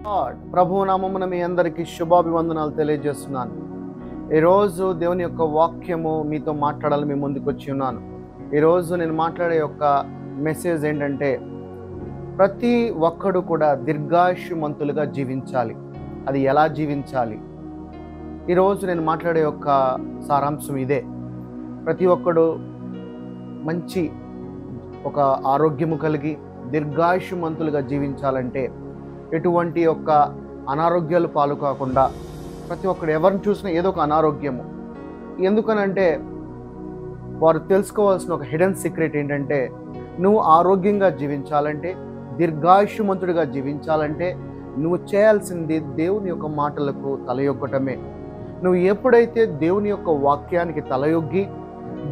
ప్రభు నామమున మీ అందరికీ శుభాభివందనాలు తెలియజేస్తున్నాను. ఈరోజు దేవుని యొక్క వాక్యము మీతో మాట్లాడాలని మీ ముందుకు వచ్చి ఉన్నాను. ఈరోజు నేను మాట్లాడే యొక్క మెసేజ్ ఏంటంటే, ప్రతి ఒక్కడు కూడా దీర్ఘాయుష్మంతులుగా జీవించాలి. అది ఎలా జీవించాలి? ఈరోజు నేను మాట్లాడే యొక్క సారాంశం ఇదే. ప్రతి ఒక్కడు మంచి ఒక ఆరోగ్యము కలిగి దీర్ఘాయుష్మంతులుగా జీవించాలంటే ఎటువంటి యొక్క అనారోగ్యాలు పాలు కాకుండా, ప్రతి ఒక్కడు ఎవరిని చూసినా ఏదో ఒక అనారోగ్యము. ఎందుకనంటే వారు తెలుసుకోవాల్సిన ఒక హిడెన్ సీక్రెట్ ఏంటంటే, నువ్వు ఆరోగ్యంగా జీవించాలంటే, దీర్ఘాయుష్మంతుడిగా జీవించాలంటే నువ్వు చేయాల్సింది దేవుని యొక్క మాటలకు తలయొగ్గటమే. నువ్వు ఎప్పుడైతే దేవుని యొక్క వాక్యానికి తలయొగ్గి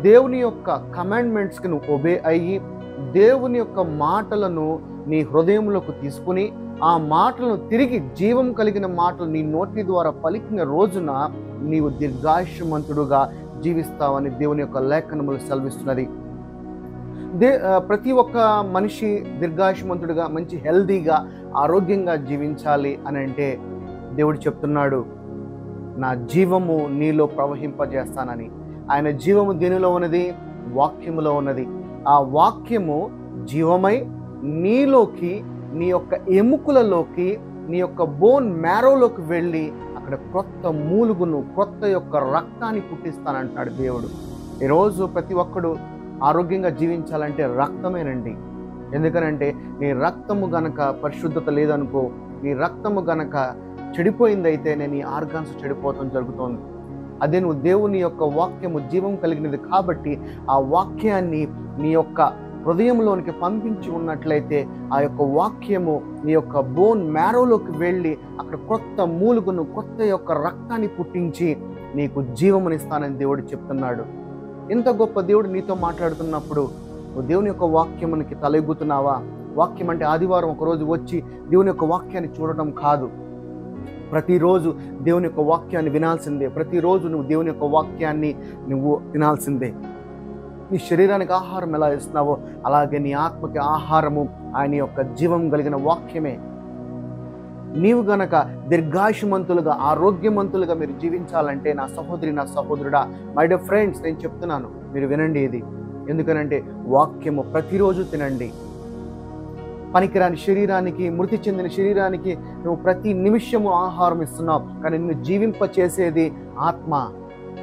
దేవుని యొక్క కమాండ్మెంట్స్కి నువ్వు ఒబే అయ్యి దేవుని యొక్క మాటలను నీ హృదయంలోకి తీసుకుని ఆ మాటలను తిరిగి జీవం కలిగిన మాటలు నీ నోటి ద్వారా పలికిన రోజున నీవు దీర్ఘాయుష్మంతుడుగా జీవిస్తావని దేవుని యొక్క లేఖనములు సెలవిస్తున్నది. ప్రతి ఒక్క మనిషి దీర్ఘాయుష్మంతుడుగా మంచి హెల్దీగా ఆరోగ్యంగా జీవించాలి అని అంటే దేవుడు చెప్తున్నాడు, నా జీవము నీలో ప్రవహింపజేస్తానని. ఆయన జీవము దేనిలో ఉన్నది? వాక్యములో ఉన్నది. ఆ వాక్యము జీవమై నీలోకి, నీ యొక్క ఎముకలలోకి, నీ యొక్క బోన్ మ్యారోలోకి వెళ్ళి అక్కడ క్రొత్త మూలుగును, క్రొత్త యొక్క రక్తాన్ని పుట్టిస్తానంటున్నాడు దేవుడు. ఈరోజు ప్రతి ఒక్కడు ఆరోగ్యంగా జీవించాలంటే రక్తమేనండి. ఎందుకనంటే నీ రక్తము గనక పరిశుద్ధత లేదనుకో, నీ రక్తము గనక చెడిపోయిందైతే నీ ఆర్గాన్స్ చెడిపోవటం జరుగుతోంది. అదే నువ్వు దేవుని యొక్క వాక్యము జీవం కలిగినది కాబట్టి ఆ వాక్యాన్ని నీ యొక్క హృదయంలోనికి పంపించి ఉన్నట్లయితే ఆ యొక్క వాక్యము నీ యొక్క బోన్ మ్యారోలోకి వెళ్ళి అక్కడ కొత్త మూలుగును, కొత్త యొక్క రక్తాన్ని పుట్టించి నీకు జీవమునిస్తానని దేవుడు చెప్తున్నాడు. ఇంత గొప్ప దేవుడు నీతో మాట్లాడుతున్నప్పుడు నువ్వు దేవుని యొక్క వాక్యమునికి తలెగ్గుతున్నావా? వాక్యం అంటే ఆదివారం ఒకరోజు వచ్చి దేవుని యొక్క వాక్యాన్ని చూడటం కాదు. ప్రతిరోజు దేవుని యొక్క వాక్యాన్ని వినాల్సిందే. ప్రతిరోజు నువ్వు దేవుని యొక్క వాక్యాన్ని నువ్వు వినాల్సిందే. నీ శరీరానికి ఆహారం ఎలా ఇస్తున్నావో అలాగే నీ ఆత్మకి ఆహారము ఆయన యొక్క జీవం కలిగిన వాక్యమే. నీవు గనక దీర్ఘాయుష్మంతులుగా ఆరోగ్యవంతులుగా మీరు జీవించాలంటే నా సహోదరి, నా సహోదరుడా, మై డియర్ ఫ్రెండ్స్, నేను చెప్తున్నాను, మీరు వినండి ఇది. ఎందుకనంటే వాక్యము ప్రతిరోజు తినండి. పనికిరాని శరీరానికి, మృతి చెందిన శరీరానికి నువ్వు ప్రతి నిమిషము ఆహారం ఇస్తున్నావు, కానీ నిన్ను జీవింప చేసేది ఆత్మ,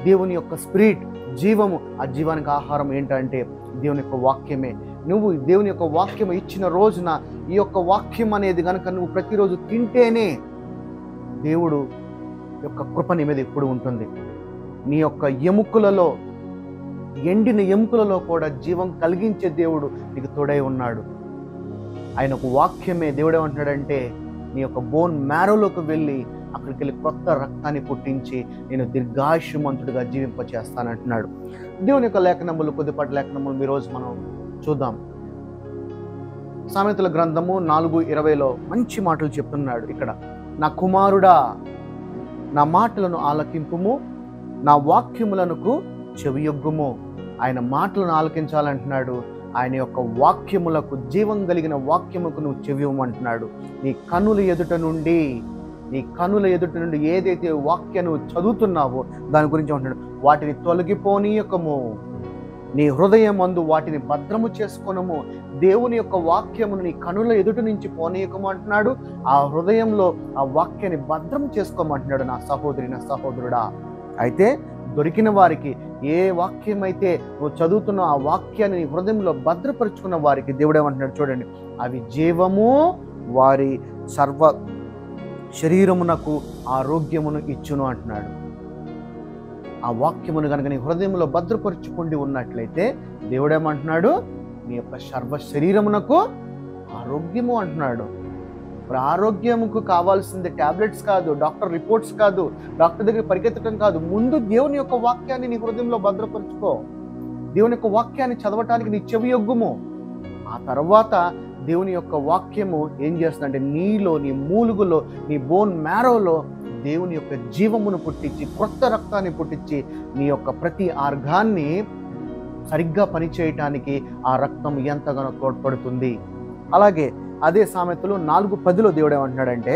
దేవుని యొక్క స్పిరిట్, జీవము. ఆ జీవానికి ఆహారం ఏంటంటే దేవుని యొక్క వాక్యమే. నువ్వు దేవుని యొక్క వాక్యం ఇచ్చిన రోజున ఈ యొక్క వాక్యం అనేది కనుక నువ్వు ప్రతిరోజు తింటేనే దేవుడు యొక్క కృప నీ మీద ఎప్పుడు ఉంటుంది. నీ యొక్క ఎముకలలో, ఎండిన ఎముకలలో కూడా జీవం కలిగించే దేవుడు నీకు తోడై ఉన్నాడు. ఆయన ఒక వాక్యమే. దేవుడు ఏమంటున్నాడంటే, నీ యొక్క బోన్ మ్యారోలోకి వెళ్ళి అక్కడికి వెళ్ళి కొత్త రక్తాన్ని పుట్టించి నేను దీర్ఘాయుష్మంతుడిగా జీవింపచేస్తానంటున్నాడు. దేవుని యొక్క లేఖనములు, కొద్దిపాటి లేఖనములు ఈరోజు మనం చూద్దాం. సామెతల గ్రంథము 4:20 మంచి మాటలు చెప్తున్నాడు. ఇక్కడ, నా కుమారుడా, నా మాటలను ఆలకింపుము, నా వాక్యములకు చెవియొగ్గుము. ఆయన మాటలను ఆలకించాలంటున్నాడు. ఆయన యొక్క వాక్యములకు, జీవం కలిగిన వాక్యముకు నువ్వు చెవియమంటున్నాడు. నీ కన్నుల ఎదుట నుండి ఏదైతే వాక్యాన్ని చదువుతున్నావో దాని గురించి అంటున్నాడు. వాటిని తొలగిపోనీయకము, నీ హృదయం అందు వాటిని భద్రము చేసుకొనము. దేవుని యొక్క వాక్యమును నీ కనుల ఎదుట నుంచి పోనీయకము అంటున్నాడు. ఆ హృదయంలో ఆ వాక్యాన్ని భద్రం చేసుకోమంటున్నాడు. నా సహోదరి, నా సహోదరుడా, అయితే దొరికిన వారికి, ఏ వాక్యం అయితే నువ్వు చదువుతున్న ఆ వాక్యాన్ని నీ హృదయంలో భద్రపరుచుకున్న వారికి దేవుడు ఏమంటున్నాడు చూడండి, అవి జీవము, వారి సర్వ శరీరమునకు ఆరోగ్యమును ఇచ్చును అంటున్నాడు. ఆ వాక్యమును కనుక నీ హృదయంలో భద్రపరుచుకుండి ఉన్నట్లయితే దేవుడు ఏమంటున్నాడు, నీ యొక్క సర్వ శరీరమునకు ఆరోగ్యము అంటున్నాడు. మరి ఆరోగ్యముకు కావాల్సింది టాబ్లెట్స్ కాదు, డాక్టర్ రిపోర్ట్స్ కాదు, డాక్టర్ దగ్గర పరిగెత్తడం కాదు. ముందు దేవుని యొక్క వాక్యాన్ని నీ హృదయంలో భద్రపరుచుకో. దేవుని యొక్క వాక్యాన్ని చదవటానికి నీ చెవి యొగ్గుము. ఆ తర్వాత దేవుని యొక్క వాక్యము ఏం చేస్తుందంటే నీలో, నీ మూలుగులో, నీ బోన్ మ్యారోలో దేవుని యొక్క జీవమును పుట్టించి, క్రొత్త రక్తాన్ని పుట్టించి నీ యొక్క ప్రతి ఆర్గాన్ని సరిగ్గా పనిచేయటానికి ఆ రక్తం ఎంతగానో తోడ్పడుతుంది. అలాగే అదే సామెతలు 4:10 దేవుడు ఏమంటున్నాడంటే,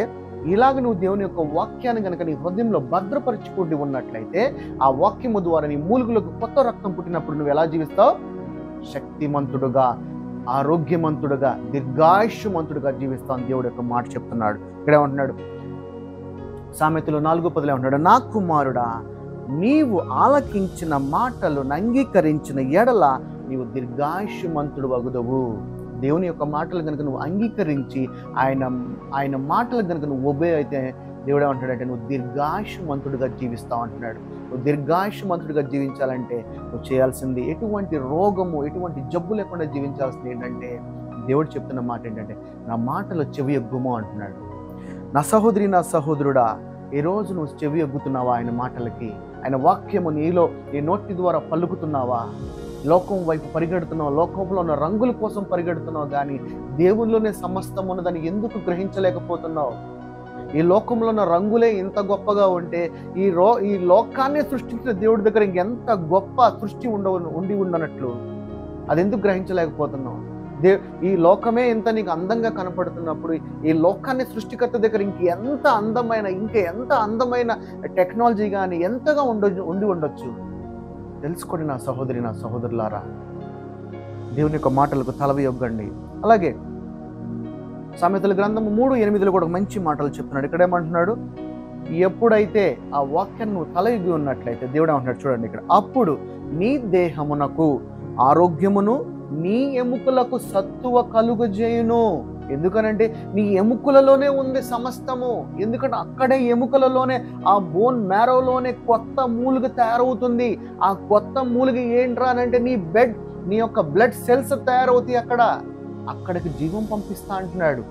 ఇలాగ నువ్వు దేవుని యొక్క వాక్యాన్ని కనుక నీ హృదయంలో భద్రపరుచుకుంటూ ఉన్నట్లయితే ఆ వాక్యము ద్వారా నీ మూలుగులకు కొత్త రక్తం పుట్టినప్పుడు నువ్వు ఎలా జీవిస్తావు? శక్తిమంతుడుగా, ఆరోగ్యమంతుడుగా, దీర్ఘాయుష్యమంతుడుగా జీవిస్తావు. దేవుడు యొక్క మాట చెప్తున్నాడు. ఇక్కడ ఏమంటున్నాడు? సామెతలు 4:10 ఏమంటున్నాడు? నా కుమారుడా, నీవు ఆలకించిన మాటలను అంగీకరించిన ఎడల నీవు దీర్ఘాయుష్యమంతుడు వగుదవు. దేవుని యొక్క మాటలు కనుక నువ్వు అంగీకరించి ఆయన మాటలు కనుక నువ్వు ఒబే అయితే దేవుడు ఏమంటాడంటే నువ్వు దీర్ఘాయుష్యమంతుడిగా జీవిస్తావు అంటున్నాడు. నువ్వు దీర్ఘాయుష్యమంతుడిగా జీవించాలంటే నువ్వు చేయాల్సింది ఎటువంటి రోగము, ఎటువంటి జబ్బు లేకుండా జీవించాల్సింది ఏంటంటే దేవుడు చెప్తున్న మాట ఏంటంటే నా మాటలు చెవి ఎగ్గుము అంటున్నాడు. నా సహోదరి, నా సహోదరుడా, ఈరోజు నువ్వు చెవి ఎగ్గుతున్నావా ఆయన మాటలకి? ఆయన వాక్యము నీలో నీ నోటి ద్వారా పలుకుతున్నావా? లోకం వైపు పరిగెడుతున్నావు, లోకంలో ఉన్న రంగుల కోసం పరిగెడుతున్నావు, కానీ దేవునిలోనే సమస్తం ఉన్నదని ఎందుకు గ్రహించలేకపోతున్నావు? ఈ లోకంలో ఉన్న రంగులే ఇంత గొప్పగా ఉంటే ఈ లోకాన్ని సృష్టించిన దేవుడి దగ్గర ఇంకెంత గొప్ప సృష్టి ఉండి ఉండనట్లు అది ఎందుకు గ్రహించలేకపోతున్నావు? ఈ లోకమే ఇంత నీకు అందంగా కనపడుతున్నప్పుడు ఈ లోకాన్ని సృష్టికర్త దగ్గర ఇంకెంత అందమైన టెక్నాలజీ కానీ ఎంతగా ఉండి ఉండొచ్చు. తెలుసుకోండి నా సహోదరి, నా సహోదరులారా, దేవుని యొక్క మాటలకు తలవయొగ్గండి. అలాగే సామెతల గ్రంథము 3:8 కూడా మంచి మాటలు చెప్తున్నాడు. ఇక్కడ ఏమంటున్నాడు? ఎప్పుడైతే ఆ వాక్యాన్ని నువ్వు తలయొగ్గి ఉన్నట్లయితే దేవుడు ఏమంటున్నాడు చూడండి ఇక్కడ, అప్పుడు నీ దేహమునకు ఆరోగ్యమును నీ ఎముకలకు సత్తువ కలుగజేయును. ఎందుకనంటే నీ ఎముకలలోనే ఉంది సమస్తము. ఎందుకంటే అక్కడే ఎముకలలోనే ఆ బోన్ మ్యారోలోనే కొత్త మూలుగ తయారవుతుంది. ఆ కొత్త మూలుగ ఏంట్రా అనంటే నీ యొక్క బ్లడ్ సెల్స్ తయారవుతాయి. అక్కడికి జీవం పంపిస్తా అంటున్నాడు.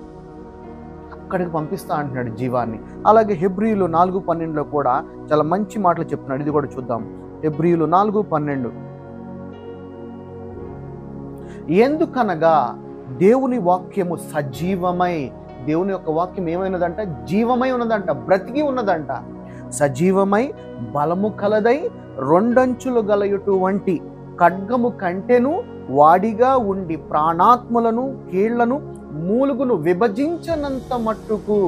జీవాన్ని. అలాగే హెబ్రీయులు 4:12 కూడా చాలా మంచి మాటలు చెప్తున్నాడు. ఇది కూడా చూద్దాం. హెబ్రీయులు 4:12, ఎందుకనగా దేవుని వాక్యము సజీవమై, దేవుని యొక్క వాక్యం ఏమైనదంట? జీవమై ఉన్నదంట, బ్రతికి ఉన్నదంట. సజీవమై బలము కలదై రెండంచులు గలయుటువంటి ఖడ్గము కంటెను వాడిగా ఉండి ప్రాణాత్మలను, కీళ్లను, మూలుగును విభజించనంత మట్టుకు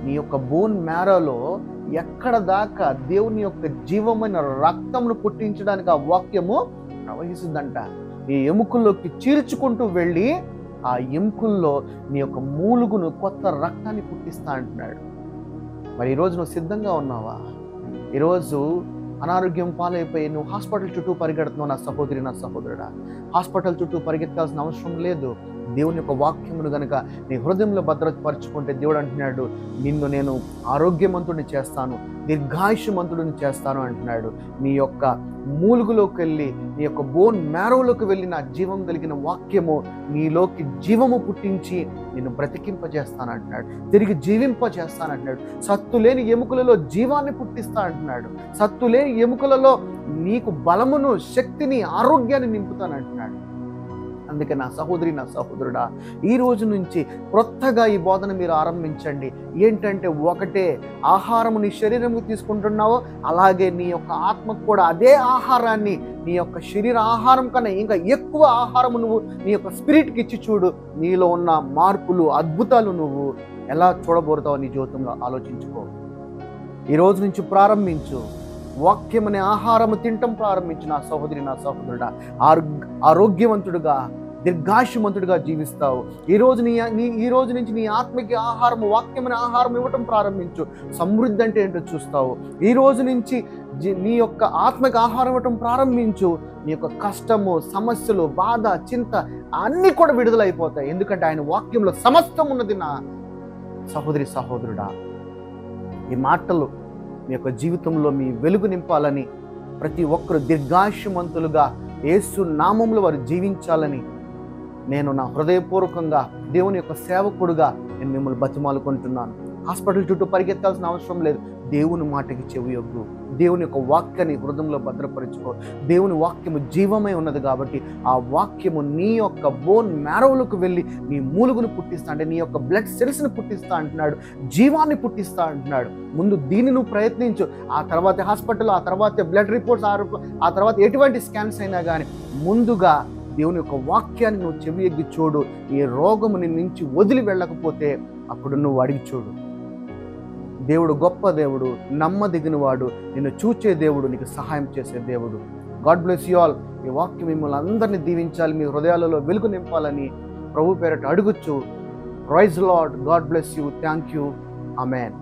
నీ యొక్క బోన్ మ్యారోలో ఎక్కడ దాకా దేవుని యొక్క జీవమైన రక్తమును పుట్టించడానికి ఆ వాక్యము ప్రవహిస్తుందంట. ఈ ఎముకల్లోకి చీల్చుకుంటూ వెళ్ళి ఆ ఎముకల్లో నీ యొక్క మూలుగును, కొత్త రక్తాన్ని పుట్టిస్తా అంటున్నాడు. మరి ఈరోజు నువ్వు సిద్ధంగా ఉన్నావా? ఈరోజు అనారోగ్యం పాలైపోయి నువ్వు హాస్పిటల్ చుట్టూ పరిగెడుతున్నావు నా సహోదరి, నా సహోదరుడా. హాస్పిటల్ చుట్టూ పరిగెత్తాల్సిన అవసరం లేదు. దేవుని యొక్క వాక్యమును గనుక నీ హృదయంలో భద్రపరుచుకుంటే దేవుడు అంటున్నాడు, నిన్ను నేను ఆరోగ్యవంతుడిని చేస్తాను, దీర్ఘాయుష్యవంతుడిని చేస్తాను అంటున్నాడు. నీ యొక్క మూలుగులోకి వెళ్ళి, నీ యొక్క బోన్ మ్యారోలోకి వెళ్ళి నా జీవం కలిగిన వాక్యము నీలోకి జీవము పుట్టించి నిన్ను బ్రతికింపజేస్తాను అంటున్నాడు, తిరిగి జీవింపజేస్తాను అంటున్నాడు. సత్తు లేని ఎముకలలో జీవాన్ని పుట్టిస్తా అంటున్నాడు. సత్తు లేని ఎముకలలో నీకు బలమును, శక్తిని, ఆరోగ్యాన్ని నింపుతాను అంటున్నాడు. అందుకే నా సహోదరి, నా సహోదరుడా, ఈ రోజు నుంచి క్రొత్తగా ఈ బోధన మీరు ఆరంభించండి. ఏంటంటే ఒకటే, ఆహారము నీ శరీరంకు తీసుకుంటున్నావో అలాగే నీ యొక్క ఆత్మకు కూడా అదే ఆహారాన్ని, నీ యొక్క శరీర ఆహారం కన్నా ఇంకా ఎక్కువ ఆహారము నువ్వు నీ యొక్క స్పిరిట్కి ఇచ్చి చూడు. నీలో ఉన్న మార్పులు, అద్భుతాలు నువ్వు ఎలా చూడబోతావో నీ జీవితంలో ఆలోచించుకో. ఈ రోజు నుంచి ప్రారంభించు. వాక్యం అనే ఆహారము తినటం ప్రారంభించు నా సహోదరి, నా సహోదరుడా. ఆరోగ్యవంతుడుగా, దీర్ఘాయుష్యవంతుడిగా జీవిస్తావు. ఈ రోజు నుంచి నీ ఆత్మకి ఆహారం, వాక్యం అనే ఆహారం ఇవ్వటం ప్రారంభించు. సమృద్ధి అంటే ఏంటో చూస్తావు. ఈ రోజు నుంచి నీ యొక్క ఆత్మకి ఆహారం ఇవ్వటం ప్రారంభించు. నీ యొక్క కష్టము, సమస్యలు, బాధ, చింత అన్నీ కూడా విడుదలైపోతాయి. ఎందుకంటే ఆయన వాక్యంలో సమస్తం ఉన్నది. నా సహోదరి, సహోదరుడా, ఈ మాటలు మీ యొక్క జీవితంలో మీ వెలుగు నింపాలని, ప్రతి ఒక్కరు దీర్ఘాయుష్యవంతులుగా యేసు నామములో వారు జీవించాలని నేను నా హృదయపూర్వకంగా దేవుని యొక్క సేవకుడుగా నేను మిమ్మల్ని బతిమాలుకుంటున్నాను. హాస్పిటల్ చుట్టూ పరిగెత్తాల్సిన అవసరం లేదు. దేవుని మాటకి చెవియొగ్గు. దేవుని యొక్క వాక్యాన్ని హృదయంలో భద్రపరుచుకో. దేవుని వాక్యము జీవమై ఉన్నది కాబట్టి ఆ వాక్యము నీ యొక్క బోన్ మ్యారోలకు వెళ్ళి నీ మూలుగును పుట్టిస్తా, అంటే నీ యొక్క బ్లడ్ సెల్స్ని పుట్టిస్తా అంటున్నాడు, జీవాన్ని పుట్టిస్తా అంటున్నాడు. ముందు దీన్ని నువ్వు ప్రయత్నించు. ఆ తర్వాత హాస్పిటల్, ఆ తర్వాత బ్లడ్ రిపోర్ట్స్, ఆ తర్వాత ఎటువంటి స్కాన్స్ అయినా కానీ ముందుగా దేవుని యొక్క వాక్యాన్ని నువ్వు చెవి ఎగ్గి చూడు. ఈ రోగము నీ నుంచి వదిలి వెళ్ళకపోతే అప్పుడు నువ్వు అడిగి చూడు. దేవుడు గొప్ప దేవుడు, నమ్మదగిన వాడు, నిన్ను చూచే దేవుడు, నీకు సహాయం చేసే దేవుడు. God bless you all. ఈ వాక్యం మిమ్మల్ని అందరినీ దీవించాలి, మీ హృదయాలలో వెలుగు నింపాలని ప్రభు పేరట అడుగుచు. Praise Lord. God bless you. Thank you. Amen.